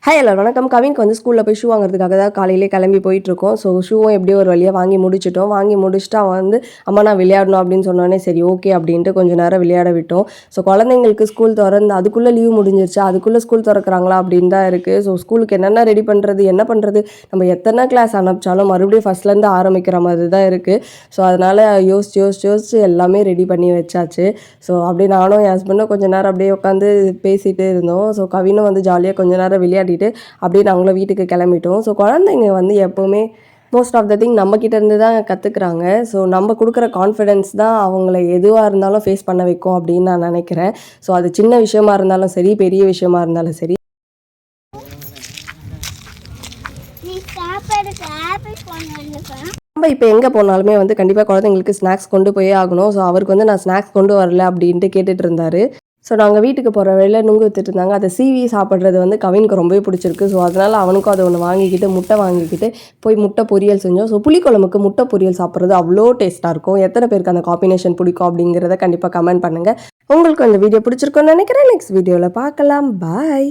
Hi எல்லாரும் வணக்கம். கவின்க்கு வந்து ஸ்கூலில் போய் ஷூ வாங்குறதுக்காக தான் காலையிலே கிளம்பி போயிட்டுருக்கோம். ஸோ ஷூவும் எப்படியோ ஒரு வழியாக வாங்கி முடிச்சிட்டோம். வாங்கி முடிச்சுட்டு அவன் வந்து அம்மா நான் விளையாடணும் அப்படின்னு சொன்னோடனே சரி ஓகே அப்படின்ட்டு கொஞ்சம் நேரம் விளையாட விட்டோம். ஸோ குழந்தைங்களுக்கு ஸ்கூல் திறந்து அதுக்குள்ளே லீவ் முடிஞ்சிருச்சு, அதுக்குள்ளே ஸ்கூல் திறக்கிறாங்களா அப்படின்னு தான் இருக்குது. ஸோ ஸ்கூலுக்கு என்னென்ன ரெடி பண்ணுறது, என்ன பண்ணுறது, நம்ம எத்தனை கிளாஸ் அனுப்பிச்சாலும் மறுபடியும் ஃபஸ்ட்லேருந்து ஆரம்பிக்கிற மாதிரி தான் இருக்குது. ஸோ அதனால் யோசிச்சு எல்லாமே ரெடி பண்ணி வச்சாச்சு. ஸோ அப்படியே நானும் என் ஹஸ்பண்டும் கொஞ்சம் நேரம் அப்படியே உட்காந்து பேசிகிட்டே இருந்தோம். ஸோ கவினும் வந்து ஜாலியாக கொஞ்சம் நேரம் விளையாடிட்டு அப்படியே நாங்களும் வீட்டுக்கு கிளம்பிட்டோம். ஸோ குழந்தைங்க வந்து எப்போவுமே மோஸ்ட் ஆஃப் த திங் நம்மக்கிட்ட இருந்து தான் கற்றுக்குறாங்க. ஸோ நம்ம கொடுக்குற கான்ஃபிடென்ஸ் தான் அவங்கள எதுவாக இருந்தாலும் ஃபேஸ் பண்ண வைக்கும் அப்படின்னு நான் நினைக்கிறேன். ஸோ அது சின்ன விஷயமா இருந்தாலும் சரி, பெரிய விஷயமா இருந்தாலும் சரி. நம்ம இப்போ எங்கே போனாலுமே வந்து கண்டிப்பாக குழந்தைங்களுக்கு ஸ்நாக்ஸ் கொண்டு போயே ஆகணும். ஸோ அவருக்கு வந்து நான் ஸ்நாக்ஸ் கொண்டு வரல அப்படின்ட்டு கேட்டுட்டு இருந்தார். ஸோ நாங்கள் வீட்டுக்கு போகிற வழியில் நுங்கு வித்துட்டு இருந்தாங்க. அதை சீவி சாப்பிட்றது வந்து கவினுக்கு ரொம்பவே பிடிச்சிருக்கு. ஸோ அதனால் அவனுக்கும் அதை ஒன்று வாங்கிக்கிட்டு முட்டை வாங்கிக்கிட்டு போய் முட்டை பொரியல் செஞ்சோம். ஸோ புளிக்குழம்புக்கு முட்டை பொரியல் சாப்பிட்றது அவ்வளோ டேஸ்ட்டாக இருக்கும். எத்தனை பேருக்கு அந்த காம்பினேஷன் பிடிக்கும் அப்படிங்கிறத கண்டிப்பாக கமெண்ட் பண்ணுங்கள். உங்களுக்கு அந்த வீடியோ பிடிச்சிருக்குன்னு நினைக்கிறேன். நெக்ஸ்ட் வீடியோவில் பார்க்கலாம். பாய்.